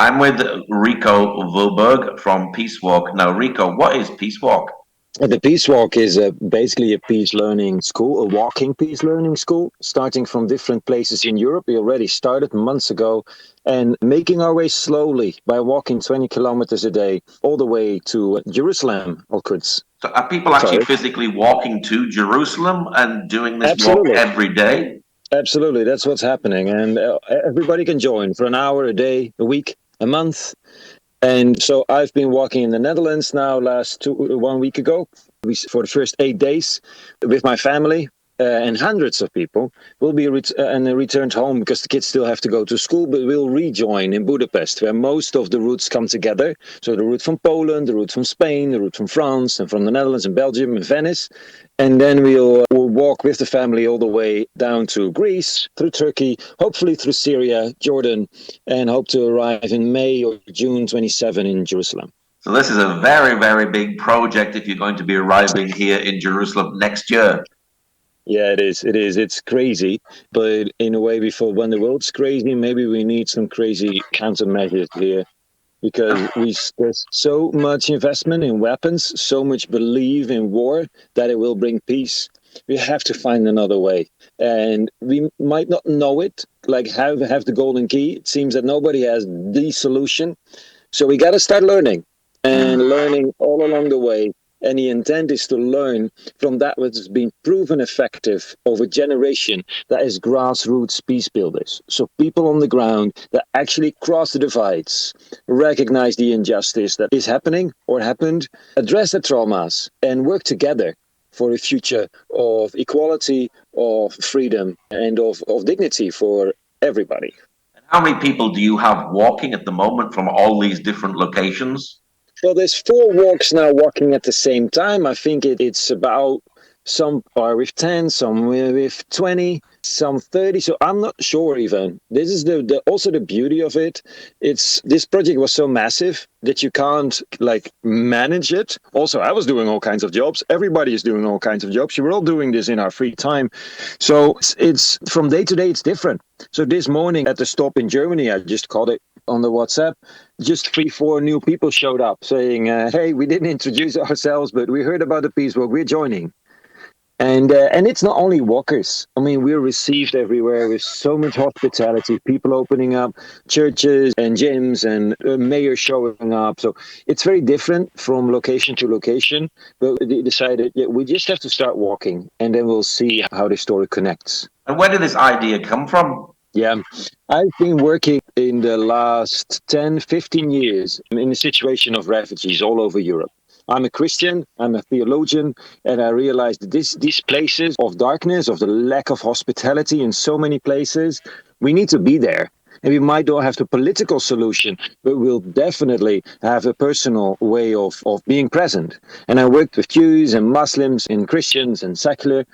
I'm with Rikko Voorberg from Peace Walk. Now, Rikko, what is Peace Walk? The Peace Walk is basically a peace learning school, a walking peace learning school, starting from different places in Europe. We already started months ago and making our way slowly by walking 20 kilometers a day all the way to Jerusalem, Al-Quds. So are people actually Sorry. physically walking to Jerusalem and doing this walk Absolutely. every day? Absolutely. That's what's happening. And everybody can join for an hour, a day, a week, a month. And so I've been walking in the Netherlands now 1 week ago for the first 8 days with my family. And hundreds of people will be returned home because the kids still have to go to school, but we'll rejoin in Budapest, where most of the routes come together. So the route from Poland, the route from Spain, the route from France, and from the Netherlands and Belgium and Venice. And then we'll walk with the family all the way down to Greece, through Turkey, hopefully through Syria, Jordan, and hope to arrive in May or June 27 in Jerusalem. So this is a very, very big project if you're going to be arriving here in Jerusalem next year. Yeah, it is. It is. It's crazy. But in a way, we thought when the world's crazy, maybe we need some crazy countermeasures here because there's so much investment in weapons, so much belief in war that it will bring peace. We have to find another way. And we might not know it, like have the golden key. It seems that nobody has the solution. So we got to start learning and learning all along the way. And the intent is to learn from that which has been proven effective over generation, that is grassroots peace builders. So people on the ground that actually cross the divides, recognize the injustice that is happening or happened, address the traumas, and work together for a future of equality, of freedom, and of dignity for everybody. And how many people do you have walking at the moment from all these different locations? Well, there's 4 walks now walking at the same time. I think it's about, some are with 10, some with 20, some 30. So I'm not sure even. This is also the beauty of it. This project was so massive that you can't manage it. Also, I was doing all kinds of jobs. Everybody is doing all kinds of jobs. We're all doing this in our free time. So it's from day to day, it's different. So this morning at the stop in Germany, I just called it on the WhatsApp, just 3-4 new people showed up saying, hey, we didn't introduce ourselves, but we heard about the Peace Walk, we're joining. And it's not only walkers. I mean, we're received everywhere with so much hospitality, people opening up churches and gyms and mayors showing up. So it's very different from location to location. But we decided we just have to start walking and then we'll see how the story connects. And where did this idea come from? Yeah, I've been working in the last 10, 15 years in a situation of refugees all over Europe. I'm a Christian, I'm a theologian, and I realized that these places of darkness, of the lack of hospitality in so many places, we need to be there. And we might not have the political solution, but we'll definitely have a personal way of being present. And I worked with Jews and Muslims and Christians and secular.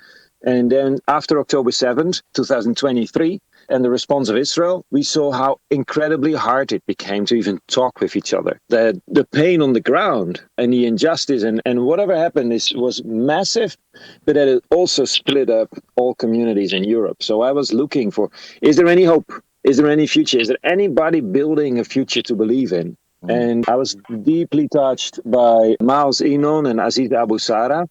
And then after October 7th, 2023, and the response of Israel, we saw how incredibly hard it became to even talk with each other. The pain on the ground and the injustice and whatever happened was massive, but that it also split up all communities in Europe. So I was looking for, is there any hope? Is there any future? Is there anybody building a future to believe in? And I was deeply touched by Maoz Inon and Aziz Abu Sara.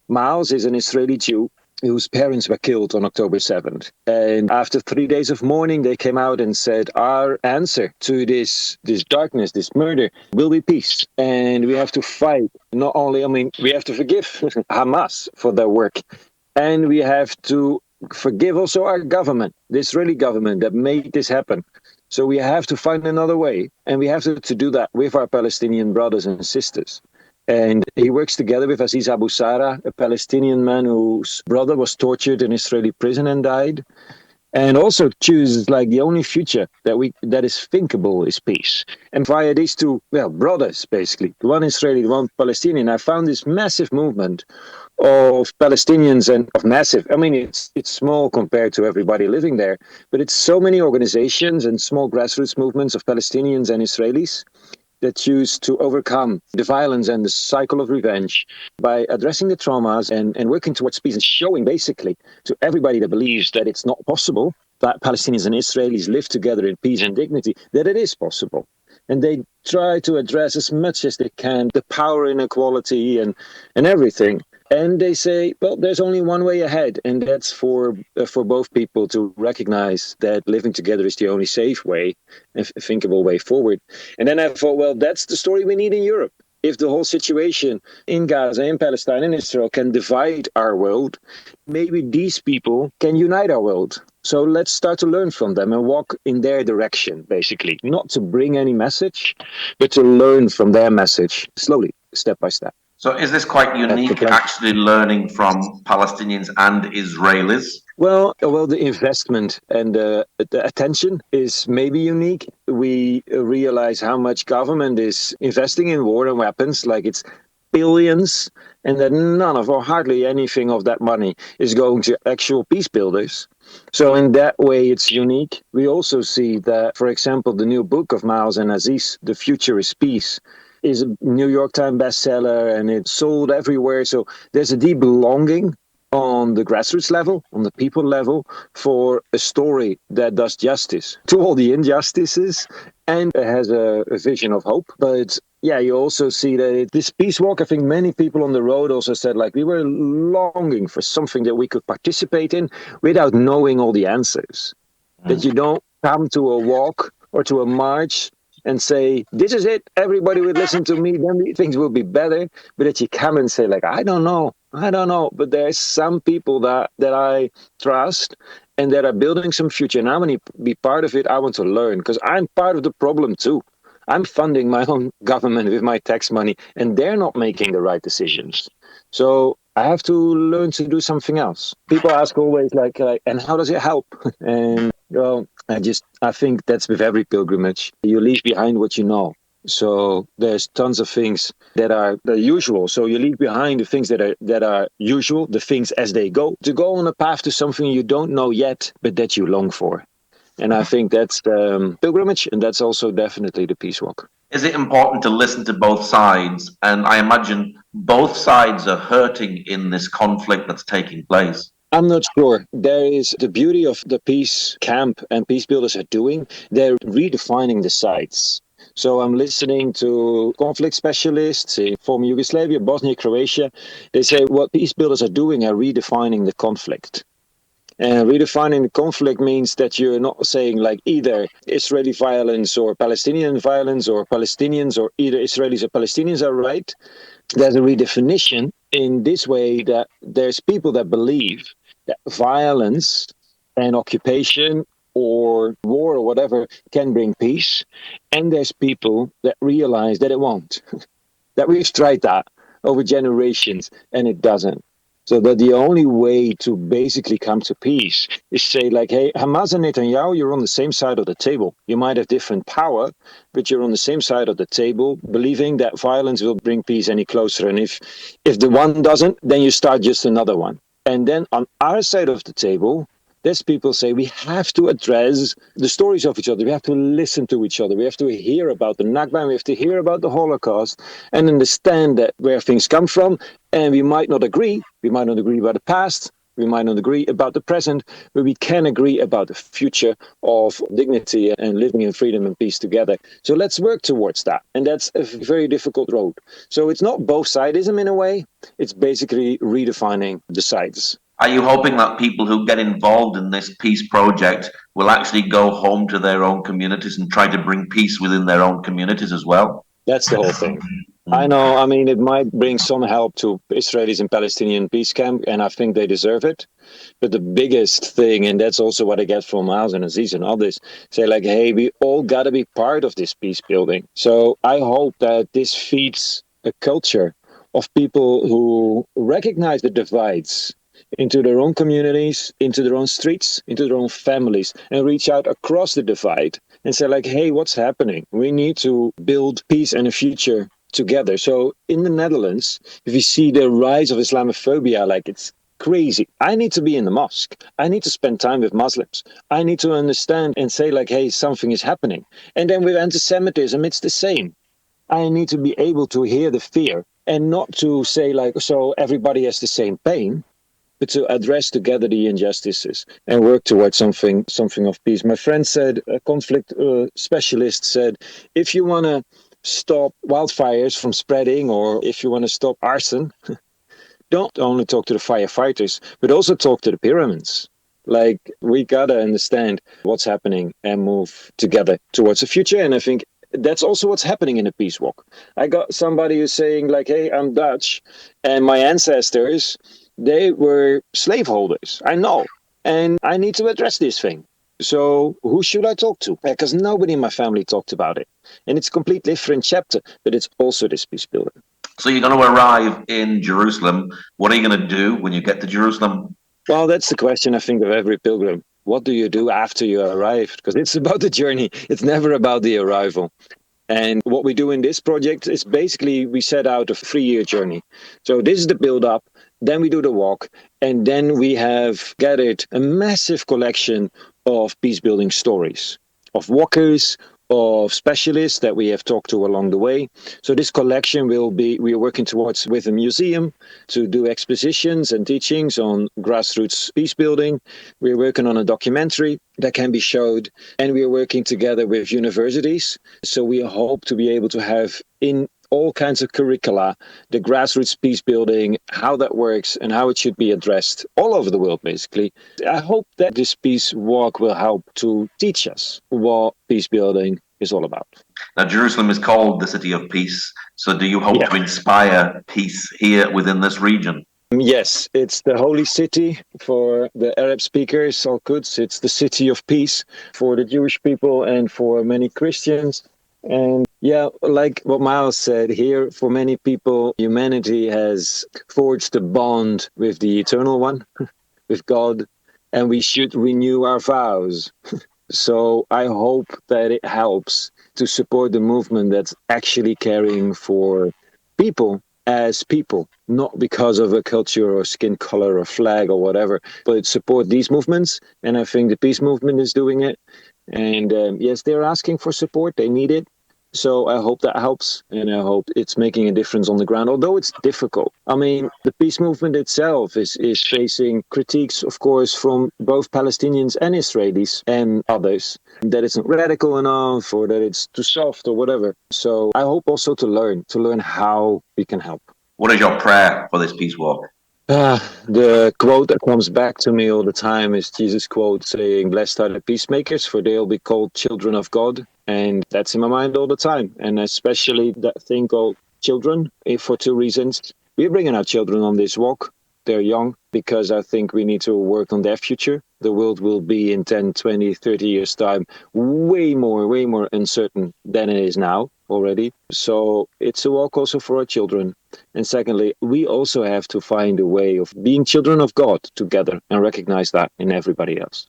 Maoz is an Israeli Jew whose parents were killed on October 7th. And after 3 days of mourning, they came out and said, our answer to this darkness, this murder, will be peace. And we have to fight. Not only, we have to forgive Hamas for their work. And we have to forgive also our government, the Israeli government that made this happen. So we have to find another way. And we have to do that with our Palestinian brothers and sisters. And he works together with Aziz Abu Sara, a Palestinian man whose brother was tortured in Israeli prison and died. And also chooses the only future that is thinkable is peace. And via these two, brothers, basically, one Israeli, one Palestinian, I found this massive movement of Palestinians and of massive, it's small compared to everybody living there, but it's so many organizations and small grassroots movements of Palestinians and Israelis that choose to overcome the violence and the cycle of revenge by addressing the traumas and working towards peace and showing basically to everybody that believes that it's not possible that Palestinians and Israelis live together in peace and dignity, that it is possible. And they try to address as much as they can the power inequality and everything. And they say, well, there's only one way ahead, and that's for both people to recognize that living together is the only safe way and thinkable way forward. And then I thought, well, that's the story we need in Europe. If the whole situation in Gaza, in Palestine, in Israel can divide our world, maybe these people can unite our world. So let's start to learn from them and walk in their direction, basically. Not to bring any message, but to learn from their message slowly, step by step. So is this quite unique, actually learning from Palestinians and Israelis? Well, the investment and the attention is maybe unique. We realize how much government is investing in war and weapons, like it's billions, and that none of, or hardly anything of that money is going to actual peace builders. So in that way, it's unique. We also see that, for example, the new book of Miles and Aziz, The Future is Peace, is a New York Times bestseller, and it's sold everywhere. So there's a deep longing on the grassroots level, on the people level, for a story that does justice to all the injustices and has a vision of hope. But yeah, you also see that this peace walk, I think many people on the road also said, like, we were longing for something that we could participate in without knowing all the answers. That you don't come to a walk or to a march and say, this is it, everybody would listen to me, then things will be better. But that you come and say, like, I don't know. But there's some people that I trust and that are building some future. And I want to be part of it. I want to learn, because I'm part of the problem too. I'm funding my own government with my tax money, and they're not making the right decisions. So I have to learn to do something else. People ask always, like, and how does it help? And well, I think that's with every pilgrimage. You leave behind what you know. So there's tons of things that are the usual. So you leave behind the things that are usual, the things as they go, to go on a path to something you don't know yet, but that you long for. And I think that's the pilgrimage, and that's also definitely the peace walk. Is it important to listen to both sides? And I imagine both sides are hurting in this conflict that's taking place. I'm not sure. There is the beauty of the peace camp and peace builders are doing. They're redefining the sides. So I'm listening to conflict specialists in former Yugoslavia, Bosnia, Croatia. They say what peace builders are doing are redefining the conflict. And redefining the conflict means that you're not saying like either Israeli violence or Palestinian violence or Palestinians or either Israelis or Palestinians are right. There's a redefinition in this way that there's people that believe that violence and occupation or war or whatever can bring peace. And there's people that realize that it won't. That we've tried that over generations and it doesn't. So that the only way to basically come to peace is say like, hey, Hamas and Netanyahu, you're on the same side of the table. You might have different power, but you're on the same side of the table, believing that violence will bring peace any closer. And if the one doesn't, then you start just another one. And then on our side of the table, there's people say we have to address the stories of each other. We have to listen to each other. We have to hear about the Nakba. We have to hear about the Holocaust and understand that where things come from. And we might not agree. We might not agree about the past. We might not agree about the present, but we can agree about the future of dignity and living in freedom and peace together. So let's work towards that. And that's a very difficult road. So it's not both-sidism in a way. It's basically redefining the sides. Are you hoping that people who get involved in this peace project will actually go home to their own communities and try to bring peace within their own communities as well? That's the whole thing. I know, I mean, it might bring some help to Israelis and Palestinian peace camp, and I think they deserve it. But the biggest thing, and that's also what I get from Miles and Aziz and others, say like, hey, we all got to be part of this peace building. So I hope that this feeds a culture of people who recognize the divides into their own communities, into their own streets, into their own families, and reach out across the divide and say like, hey, what's happening? We need to build peace and a future together. So in the Netherlands, if you see the rise of Islamophobia, like it's crazy. I need to be in the mosque. I need to spend time with Muslims. I need to understand and say like, hey, something is happening. And then with anti-Semitism, it's the same. I need to be able to hear the fear and not to say like, so everybody has the same pain. but to address together the injustices and work towards something of peace. My friend said, a conflict specialist said, if you want to stop wildfires from spreading, or if you want to stop arson, don't only talk to the firefighters, but also talk to the pyramids. Like, we gotta understand what's happening and move together towards the future. And I think that's also what's happening in the peace walk. I got somebody who's saying, like, hey, I'm Dutch, and my ancestors, they were slaveholders. I know. And I need to address this thing. So who should I talk to? Because nobody in my family talked about it. And it's a completely different chapter, but it's also this peace building. So you're going to arrive in Jerusalem. What are you going to do when you get to Jerusalem? Well, that's the question, I think, of every pilgrim. What do you do after you arrive? Because it's about the journey. It's never about the arrival. And what we do in this project is basically we set out a 3-year journey. So this is the build up, then we do the walk, and then we have gathered a massive collection of peace building stories, of walkers, of specialists that we have talked to along the way. So this collection we are working towards with a museum to do expositions and teachings on grassroots peace building. We're working on a documentary that can be showed, and we are working together with universities. So we hope to be able to have in all kinds of curricula, the grassroots peace building, how that works and how it should be addressed all over the world, basically. I hope that this peace walk will help to teach us what peace building is all about. Now, Jerusalem is called the City of Peace. So do you hope to inspire peace here within this region? Yes, it's the holy city for the Arab speakers, Al-Quds. It's the city of peace for the Jewish people and for many Christians. And yeah, like what Miles said here, for many people, humanity has forged a bond with the Eternal One, with God, and we should renew our vows. So I hope that it helps to support the movement that's actually caring for people as people, not because of a culture or skin color or flag or whatever, but support these movements. And I think the peace movement is doing it. And yes, they're asking for support. They need it. So I hope that helps, and I hope it's making a difference on the ground, although it's difficult. I mean, the peace movement itself is facing critiques, of course, from both Palestinians and Israelis and others, that it's not radical enough or that it's too soft or whatever. So I hope also to learn how we can help. What is your prayer for this peace walk? The quote that comes back to me all the time is Jesus' quote saying, "Blessed are the peacemakers, for they'll be called children of God." And that's in my mind all the time. And especially that thing called children, for 2 reasons. We're bringing our children on this walk. They're young, because I think we need to work on their future. The world will be in 10, 20, 30 years' time way more uncertain than it is now already. So it's a walk also for our children. And secondly, we also have to find a way of being children of God together and recognize that in everybody else.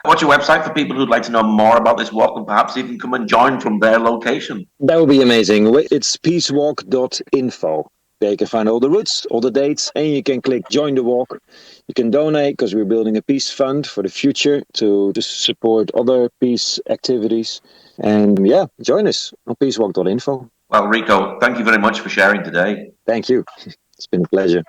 What's your website for people who'd like to know more about this walk and perhaps even come and join from their location? That would be amazing. It's peacewalk.info. There you can find all the routes, all the dates, and you can click join the walk. You can donate, because we're building a peace fund for the future to support other peace activities. And yeah, join us on peacewalk.info. Well, Rikko, thank you very much for sharing today. Thank you. It's been a pleasure.